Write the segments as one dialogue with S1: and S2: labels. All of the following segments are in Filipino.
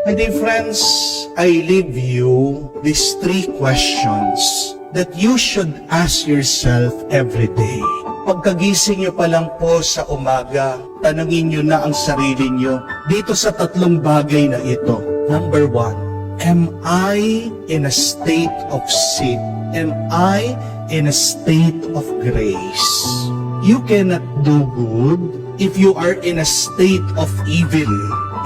S1: My dear friends, I leave you these 3 questions that you should ask yourself every day. Pagkagising nyo pa lang po sa umaga, tanungin nyo na ang sarili nyo dito sa 3 bagay na ito. Number 1, am I in a state of sin? Am I in a state of grace? You cannot do good if you are in a state of evil.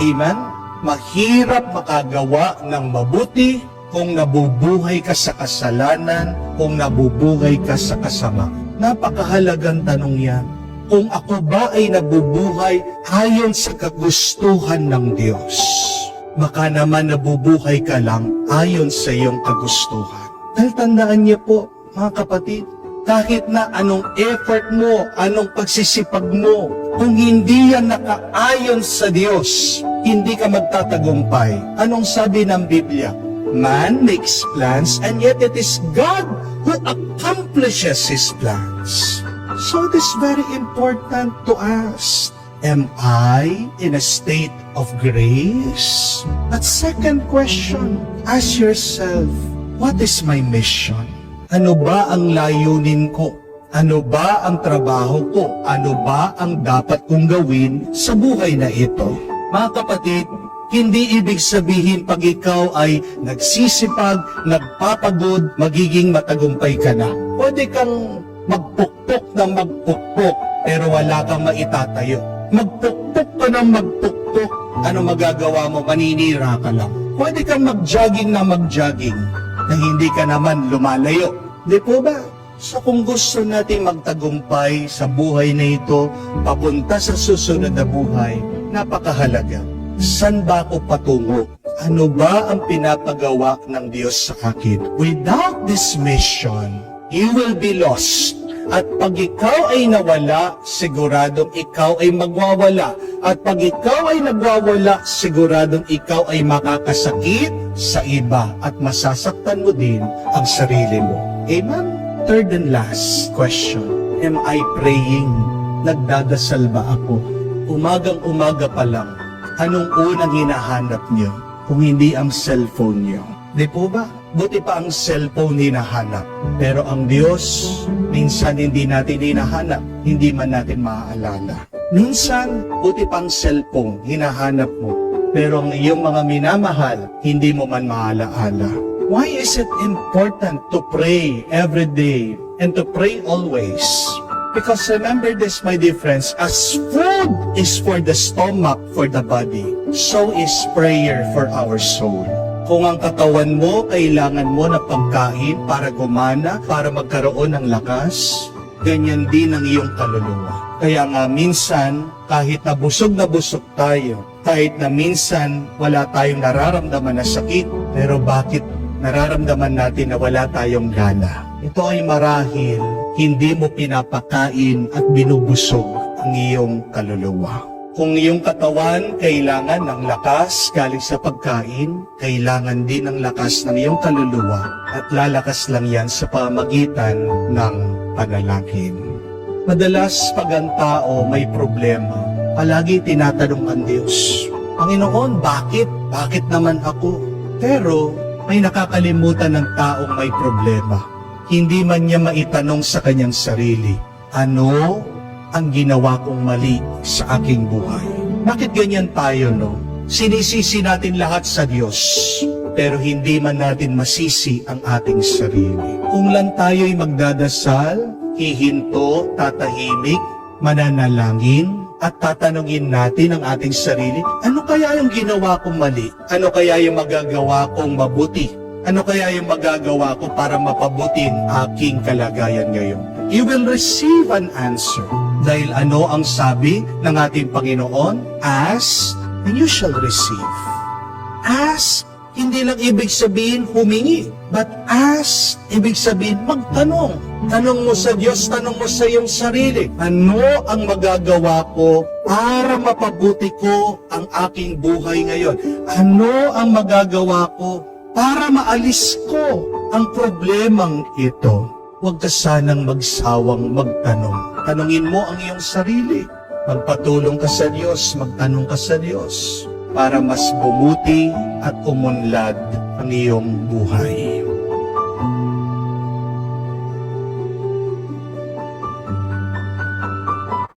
S1: Amen? Mahirap makagawa ng mabuti kung nabubuhay ka sa kasalanan, kung nabubuhay ka sa kasama. Napakahalagang tanong yan. Kung ako ba ay nabubuhay ayon sa kagustuhan ng Diyos, baka naman nabubuhay ka lang ayon sa iyong kagustuhan. Dahil tandaan niyo po, mga kapatid, kahit na anong effort mo, anong pagsisipag mo, kung hindi yan nakaayon sa Diyos, hindi ka magtatagumpay. Anong sabi ng Biblia? Man makes plans and yet it is God who accomplishes His plans. So it is very important to ask, am I in a state of grace? At second question, ask yourself, what is my mission? Ano ba ang layunin ko? Ano ba ang trabaho ko? Ano ba ang dapat kong gawin sa buhay na ito? Mga kapatid, hindi ibig sabihin pag ikaw ay nagsisipag, nagpapagod, magiging matagumpay ka na. Pwede kang magpukpok ng magpukpok, pero wala kang maitatayo. Magpukpok ka ng magpukpok, ano magagawa mo? Maninira ka lang. Pwede kang mag-jogging na mag-jogging, na hindi ka naman lumalayo. Di po ba? So kung gusto natin magtagumpay sa buhay na ito, papunta sa susunod na buhay, napakahalaga. Saan ba ako patungo? Ano ba ang pinapagawa ng Diyos sa akin? Without this mission, you will be lost. At pag ikaw ay nawala, siguradong ikaw ay magwawala. At pag ikaw ay nagwawala, siguradong ikaw ay makakasakit sa iba at masasaktan mo din ang sarili mo. Amen? Third and last question, am I praying? Nagdadasal ba ako? Umagang-umaga pa lang, anong unang hinahanap niyo kung hindi ang cellphone niyo? Di po ba? Buti pa ang cellphone hinahanap. Pero ang Diyos, minsan hindi natin hinahanap, hindi man natin maaalala. Minsan, buti pa ang cellphone hinahanap mo, pero ang iyong mga minamahal, hindi mo man maalaala. Why is it important to pray every day and to pray always? Because remember this, my dear friends, as food is for the stomach, for the body, so is prayer for our soul. Kung ang katawan mo, kailangan mo na pagkain para gumana, para magkaroon ng lakas, ganyan din ang iyong kaluluwa. Kaya nga minsan, kahit na busog tayo, kahit na minsan wala tayong nararamdaman na sakit, pero bakit nararamdaman natin na wala tayong gana? Ito ay marahil hindi mo pinapakain at binubusog ang iyong kaluluwa. Kung iyong katawan kailangan ng lakas galing sa pagkain, kailangan din ng lakas ng iyong kaluluwa at lalakas lang yan sa pamagitan ng panalangin. Madalas pag ang tao may problema, palagi tinatanong ang Diyos, Panginoon, bakit? Bakit naman ako? Pero may nakakalimutan ng taong may problema. Hindi man niya maitanong sa kanyang sarili, ano ang ginawa kong mali sa aking buhay? Bakit ganyan tayo, no? Sinisisi natin lahat sa Diyos, pero hindi man natin masisi ang ating sarili. Kung lang tayo'y magdadasal, hihinto, tatahimik, mananalangin, at tatanungin natin ang ating sarili, ano kaya yung ginawa kong mali? Ano kaya yung magagawa kong mabuti? Ano kaya yung magagawa ko para mapabutin aking kalagayan ngayon? You will receive an answer. Dahil ano ang sabi ng ating Panginoon? Ask and you shall receive. Ask, hindi lang ibig sabihin humingi, but ask, ibig sabihin magtanong. Tanong mo sa Diyos, tanong mo sa iyong sarili, ano ang magagawa ko para mapabuti ko ang aking buhay ngayon? Ano ang magagawa ko para maalis ko ang problemang ito? Huwag ka sanang magsawang magtanong. Tanungin mo ang iyong sarili. Magpatulong ka sa Diyos, magtanong ka sa Diyos. para mas bumuti at umunlad ang iyong buhay.